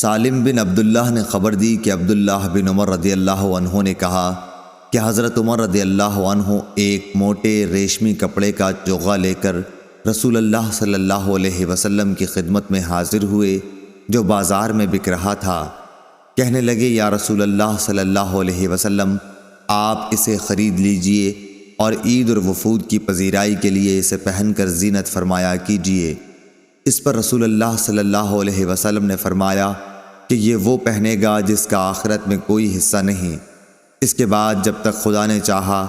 سالم بن عبداللہ نے خبر دی کہ عبداللہ بن عمر رضی اللہ عنہ نے کہا کہ حضرت عمر رضی اللہ عنہ ایک موٹے ریشمی کپڑے کا چوغا لے کر رسول اللہ صلی اللہ علیہ وسلم کی خدمت میں حاضر ہوئے جو بازار میں بک رہا تھا۔ کہنے لگے یا رسول اللہ صلی اللہ علیہ وسلم، آپ اسے خرید لیجئے اور عید اور وفود کی پذیرائی کے لیے اسے پہن کر زینت فرمایا کیجئے۔ اس پر رسول اللہ صلی اللہ علیہ وسلم نے فرمایا کہ یہ وہ پہنے گا جس کا آخرت میں کوئی حصہ نہیں۔ اس کے بعد جب تک خدا نے چاہا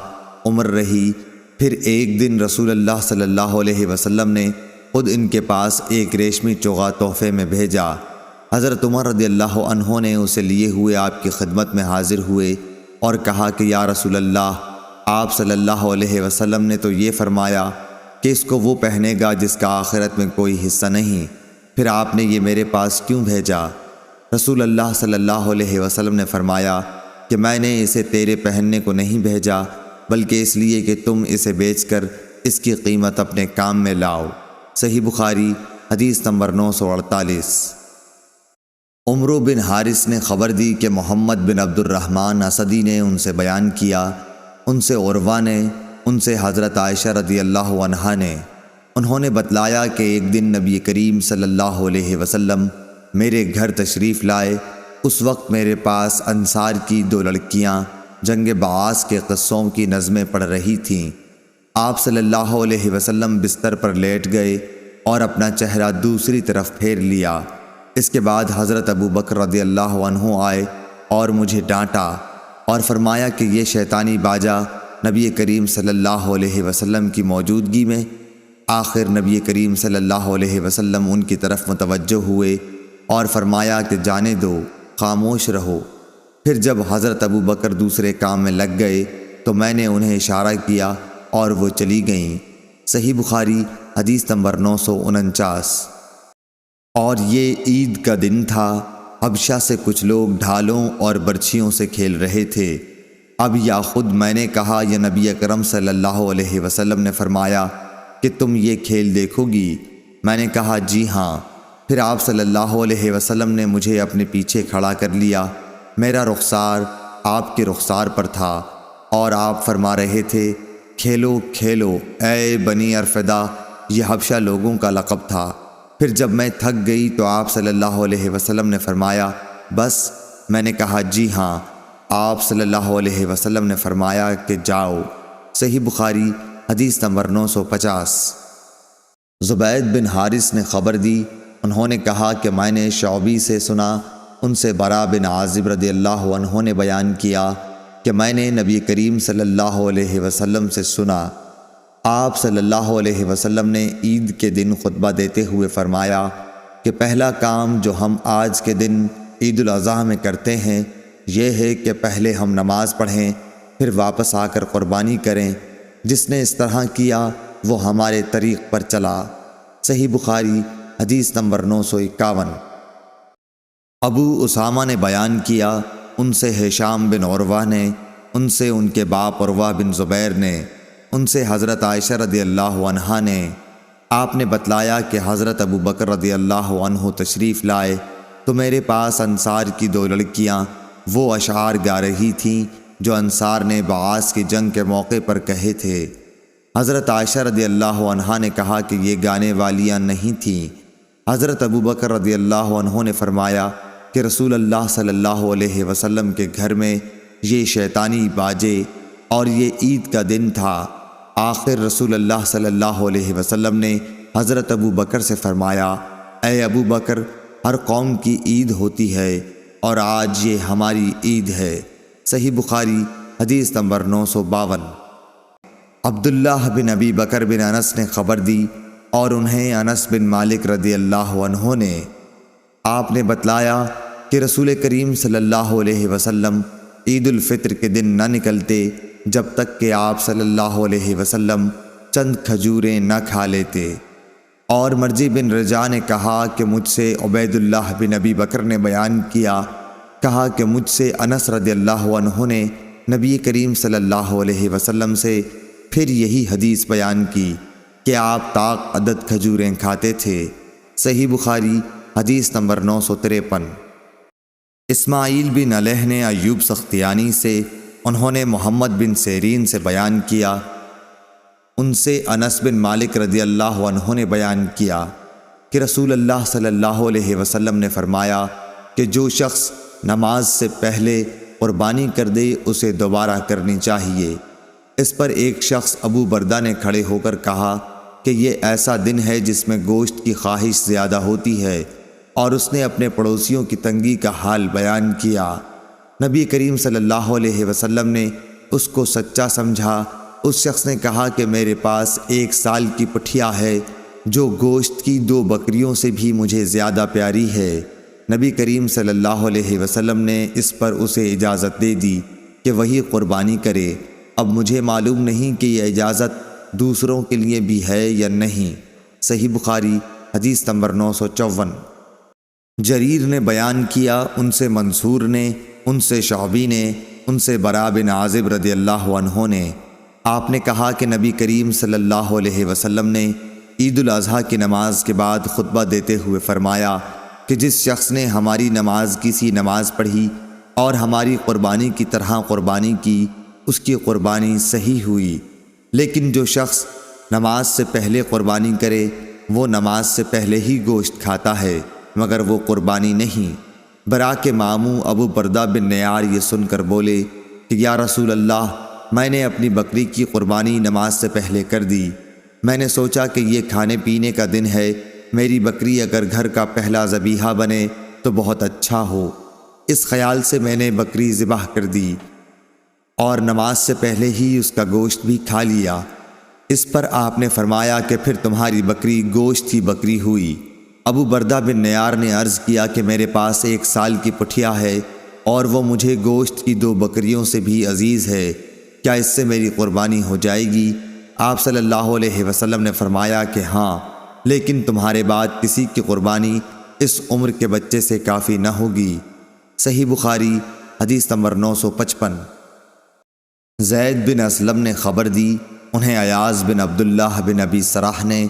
عمر رہی۔ پھر ایک دن رسول اللہ صلی اللہ علیہ وسلم نے خود ان کے پاس ایک ریشمی چوغا تحفے میں بھیجا۔ حضرت عمر رضی اللہ عنہ نے اسے لیے ہوئے آپ کی خدمت میں حاضر ہوئے اور کہا کہ یا رسول اللہ، آپ صلی اللہ علیہ وسلم نے تو یہ فرمایا کہ اس کو وہ پہنے گا جس کا آخرت میں کوئی حصہ نہیں، پھر آپ نے یہ میرے پاس کیوں بھیجا؟ رسول اللہ صلی اللہ علیہ وسلم نے فرمایا کہ میں نے اسے تیرے پہننے کو نہیں بھیجا بلکہ اس لیے کہ تم اسے بیچ کر اس کی قیمت اپنے کام میں لاؤ۔ صحیح بخاری حدیث نمبر 948۔ عمرو بن حارث نے خبر دی کہ محمد بن عبد الرحمن اسدی نے ان سے بیان کیا، ان سے عروہ نے، ان سے حضرت عائشہ رضی اللہ عنہا نے، انہوں نے بتلایا کہ ایک دن نبی کریم صلی اللہ علیہ وسلم میرے گھر تشریف لائے۔ اس وقت میرے پاس انصار کی 2 لڑکیاں جنگ بعاث کے قصوں کی نظمیں پڑھ رہی تھیں۔ آپ صلی اللہ علیہ وسلم بستر پر لیٹ گئے اور اپنا چہرہ دوسری طرف پھیر لیا۔ اس کے بعد حضرت ابو بکر رضی اللہ عنہ آئے اور مجھے ڈانٹا اور فرمایا کہ یہ شیطانی باجا نبی کریم صلی اللہ علیہ وسلم کی موجودگی میں۔ آخر نبی کریم صلی اللہ علیہ وسلم ان کی طرف متوجہ ہوئے اور فرمایا کہ جانے دو، خاموش رہو۔ پھر جب حضرت ابو بکر دوسرے کام میں لگ گئے تو میں نے انہیں اشارہ کیا اور وہ چلی گئیں۔ صحیح بخاری حدیث نمبر 949۔ اور یہ عید کا دن تھا۔ حبشہ سے کچھ لوگ ڈھالوں اور برچھیوں سے کھیل رہے تھے۔ اب یا خود میں نے کہا یا نبی اکرم صلی اللہ علیہ وسلم نے فرمایا کہ تم یہ کھیل دیکھو گی؟ میں نے کہا جی ہاں۔ پھر آپ صلی اللہ علیہ وسلم نے مجھے اپنے پیچھے کھڑا کر لیا۔ میرا رخسار آپ کے رخسار پر تھا اور آپ فرما رہے تھے کھیلو کھیلو اے بنی ارفدہ۔ یہ حبشہ لوگوں کا لقب تھا۔ پھر جب میں تھک گئی تو آپ صلی اللہ علیہ وسلم نے فرمایا بس؟ میں نے کہا جی ہاں۔ آپ صلی اللہ علیہ وسلم نے فرمایا کہ جاؤ۔ صحیح بخاری حدیث نمبر 950۔ زبید بن حارث نے خبر دی، انہوں نے کہا کہ میں نے شعبی سے سنا، ان سے برا بن عازب رضی اللہ عنہ نے بیان کیا کہ میں نے نبی کریم صلی اللہ علیہ وسلم سے سنا، آپ صلی اللہ علیہ وسلم نے عید کے دن خطبہ دیتے ہوئے فرمایا کہ پہلا کام جو ہم آج کے دن عید الاضحیٰ میں کرتے ہیں یہ ہے کہ پہلے ہم نماز پڑھیں، پھر واپس آ کر قربانی کریں۔ جس نے اس طرح کیا وہ ہمارے طریق پر چلا۔ صحیح بخاری حدیث نمبر 951۔ ابو اسامہ نے بیان کیا، ان سے ہشام بن عروہ نے، ان سے ان کے باپ عروہ بن زبیر نے، ان سے حضرت عائشہ رضی اللہ عنہا نے، آپ نے بتلایا کہ حضرت ابو بکر رضی اللہ عنہ تشریف لائے تو میرے پاس انصار کی 2 لڑکیاں وہ اشعار گا رہی تھیں جو انصار نے بعاث کی جنگ کے موقع پر کہے تھے۔ حضرت عائشہ رضی اللہ عنہا نے کہا کہ یہ گانے والیاں نہیں تھیں۔ حضرت ابو بکر رضی اللہ عنہ نے فرمایا کہ رسول اللہ صلی اللہ علیہ وسلم کے گھر میں یہ شیطانی باجے اور یہ عید کا دن تھا۔ آخر رسول اللہ صلی اللہ علیہ وسلم نے حضرت ابو بکر سے فرمایا اے ابو بکر، ہر قوم کی عید ہوتی ہے اور آج یہ ہماری عید ہے۔ صحیح بخاری حدیث نمبر 952۔ عبداللہ بن ابی بکر بن انس نے خبر دی اور انہیں انس بن مالک رضی اللہ عنہ نے، آپ نے بتلایا کہ رسول کریم صلی اللہ علیہ وسلم عید الفطر کے دن نہ نکلتے جب تک کہ آپ صلی اللہ علیہ وسلم چند کھجوریں نہ کھا لیتے۔ اور مرجی بن رجا نے کہا کہ مجھ سے عبید اللہ بن ابی بکر نے بیان کیا، کہا کہ مجھ سے انس رضی اللہ عنہ نے نبی کریم صلی اللہ علیہ وسلم سے پھر یہی حدیث بیان کی کہ آپ طاق عدد کھجوریں کھاتے تھے۔ صحیح بخاری حدیث نمبر 953۔ اسماعیل بن علیہ نے ایوب سختیانی سے، انہوں نے محمد بن سیرین سے بیان کیا، ان سے انس بن مالک رضی اللہ عنہ نے بیان کیا کہ رسول اللہ صلی اللہ علیہ وسلم نے فرمایا کہ جو شخص نماز سے پہلے قربانی کر دے اسے دوبارہ کرنی چاہیے۔ اس پر ایک شخص ابو بردہ نے کھڑے ہو کر کہا کہ یہ ایسا دن ہے جس میں گوشت کی خواہش زیادہ ہوتی ہے، اور اس نے اپنے پڑوسیوں کی تنگی کا حال بیان کیا۔ نبی کریم صلی اللہ علیہ وسلم نے اس کو سچا سمجھا۔ اس شخص نے کہا کہ میرے پاس 1 سال کی پٹھیا ہے جو گوشت کی 2 بکریوں سے بھی مجھے زیادہ پیاری ہے۔ نبی کریم صلی اللہ علیہ وسلم نے اس پر اسے اجازت دے دی کہ وہی قربانی کرے۔ اب مجھے معلوم نہیں کہ یہ اجازت دوسروں کے لیے بھی ہے یا نہیں۔ صحیح بخاری حدیث نمبر 954۔ جریر نے بیان کیا، ان سے منصور نے، ان سے شعبی نے، ان سے براء بن عازب رضی اللہ عنہ نے، آپ نے کہا کہ نبی کریم صلی اللہ علیہ وسلم نے عید الاضحیٰ کی نماز کے بعد خطبہ دیتے ہوئے فرمایا کہ جس شخص نے ہماری نماز کی سی نماز پڑھی اور ہماری قربانی کی طرح قربانی کی، اس کی قربانی صحیح ہوئی، لیکن جو شخص نماز سے پہلے قربانی کرے وہ نماز سے پہلے ہی گوشت کھاتا ہے مگر وہ قربانی نہیں۔ براء کے ماموں ابو بردہ بن نیار یہ سن کر بولے کہ یا رسول اللہ، میں نے اپنی بکری کی قربانی نماز سے پہلے کر دی۔ میں نے سوچا کہ یہ کھانے پینے کا دن ہے، میری بکری اگر گھر کا پہلا ذبیحہ بنے تو بہت اچھا ہو۔ اس خیال سے میں نے بکری ذبح کر دی اور نماز سے پہلے ہی اس کا گوشت بھی کھا لیا۔ اس پر آپ نے فرمایا کہ پھر تمہاری بکری گوشت ہی بکری ہوئی۔ ابو بردہ بن نیار نے عرض کیا کہ میرے پاس 1 سال کی پٹھیا ہے اور وہ مجھے گوشت کی 2 بکریوں سے بھی عزیز ہے، کیا اس سے میری قربانی ہو جائے گی؟ آپ صلی اللہ علیہ وسلم نے فرمایا کہ ہاں، لیکن تمہارے بعد کسی کی قربانی اس عمر کے بچے سے کافی نہ ہوگی۔ صحیح بخاری حدیث نمبر 955۔ زید بن اسلم نے خبر دی، انہیں ایاز بن عبداللہ بن ابی سراح نے،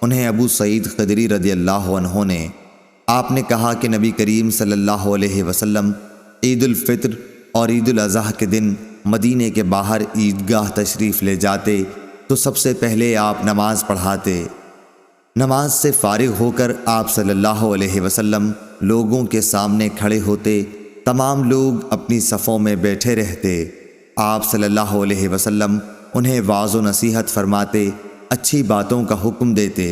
انہیں ابو سعید خدری رضی اللہ عنہ نے، آپ نے کہا کہ نبی کریم صلی اللہ علیہ وسلم عید الفطر اور عید الاضحیٰ کے دن مدینے کے باہر عیدگاہ تشریف لے جاتے تو سب سے پہلے آپ نماز پڑھاتے۔ نماز سے فارغ ہو کر آپ صلی اللہ علیہ وسلم لوگوں کے سامنے کھڑے ہوتے، تمام لوگ اپنی صفوں میں بیٹھے رہتے۔ آپ صلی اللہ علیہ وسلم انہیں وعظ و نصیحت فرماتے، اچھی باتوں کا حکم دیتے۔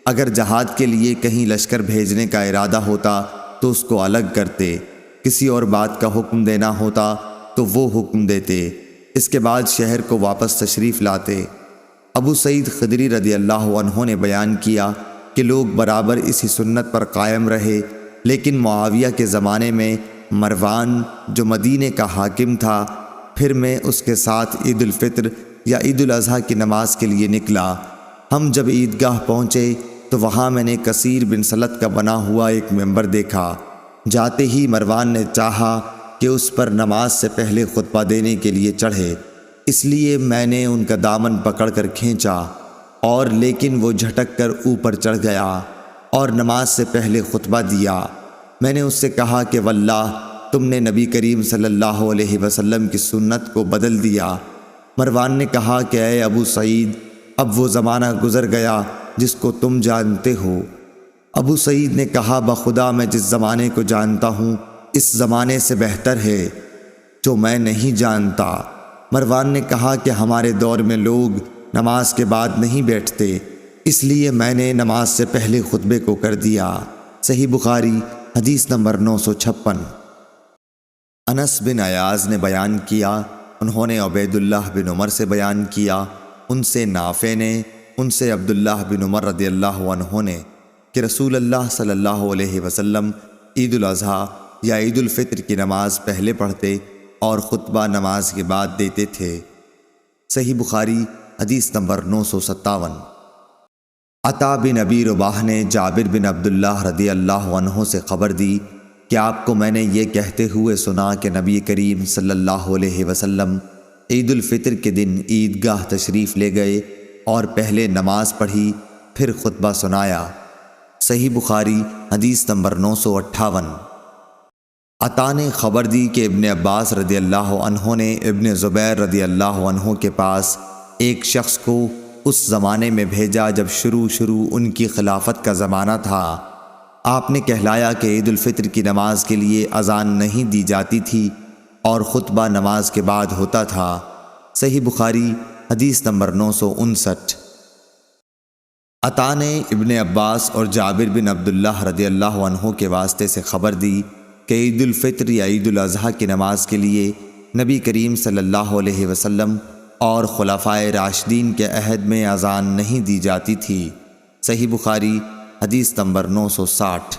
اگر جہاد کے لیے کہیں لشکر بھیجنے کا ارادہ ہوتا تو اس کو الگ کرتے، کسی اور بات کا حکم دینا ہوتا تو وہ حکم دیتے۔ اس کے بعد شہر کو واپس تشریف لاتے۔ ابو سعید خدری رضی اللہ عنہ نے بیان کیا کہ لوگ برابر اسی سنت پر قائم رہے، لیکن معاویہ کے زمانے میں مروان جو مدینے کا حاکم تھا، پھر میں اس کے ساتھ عید الفطر یا عید الاضحیٰ کی نماز کے لیے نکلا۔ ہم جب عیدگاہ پہنچے تو وہاں میں نے کثیر بن سلت کا بنا ہوا ایک ممبر دیکھا۔ جاتے ہی مروان نے چاہا کہ اس پر نماز سے پہلے خطبہ دینے کے لیے چڑھے، اس لیے میں نے ان کا دامن پکڑ کر کھینچا، اور لیکن وہ جھٹک کر اوپر چڑھ گیا اور نماز سے پہلے خطبہ دیا۔ میں نے اس سے کہا کہ واللہ تم نے نبی کریم صلی اللہ علیہ وسلم کی سنت کو بدل دیا۔ مروان نے کہا کہ اے ابو سعید، اب وہ زمانہ گزر گیا جس کو تم جانتے ہو۔ ابو سعید نے کہا بخدا میں جس زمانے کو جانتا ہوں اس زمانے سے بہتر ہے جو میں نہیں جانتا۔ مروان نے کہا کہ ہمارے دور میں لوگ نماز کے بعد نہیں بیٹھتے، اس لیے میں نے نماز سے پہلے خطبے کو کر دیا۔ صحیح بخاری حدیث نمبر 956۔ انس بن ایاز نے بیان کیا، انہوں نے عبید اللہ بن عمر سے بیان کیا، ان سے نافع نے، ان سے عبداللہ بن عمر رضی اللہ عنہ نے کہ رسول اللہ صلی اللہ علیہ وسلم عید الاضحیٰ یا عید الفطر کی نماز پہلے پڑھتے اور خطبہ نماز کے بعد دیتے تھے۔ صحیح بخاری حدیث نمبر 957۔ عطا بن ابی رباح نے جابر بن عبداللہ رضی اللہ عنہ سے خبر دی کہ آپ کو میں نے یہ کہتے ہوئے سنا کہ نبی کریم صلی اللہ علیہ وسلم عید الفطر کے دن عیدگاہ تشریف لے گئے اور پہلے نماز پڑھی پھر خطبہ سنایا۔ صحیح بخاری حدیث نمبر 958۔ عطا نے خبر دی کہ ابن عباس رضی اللہ عنہ نے ابن زبیر رضی اللہ عنہ کے پاس ایک شخص کو اس زمانے میں بھیجا جب شروع ان کی خلافت کا زمانہ تھا۔ آپ نے کہلایا کہ عید الفطر کی نماز کے لیے اذان نہیں دی جاتی تھی اور خطبہ نماز کے بعد ہوتا تھا۔ صحیح بخاری حدیث نمبر 959۔ عطا نے ابن عباس اور جابر بن عبداللہ رضی اللہ عنہ کے واسطے سے خبر دی کہ عید الفطر یا عید الاضحیٰ کی نماز کے لیے نبی کریم صلی اللہ علیہ وسلم اور خلفائے راشدین کے عہد میں اذان نہیں دی جاتی تھی۔ صحیح بخاری حدیث نمبر 960۔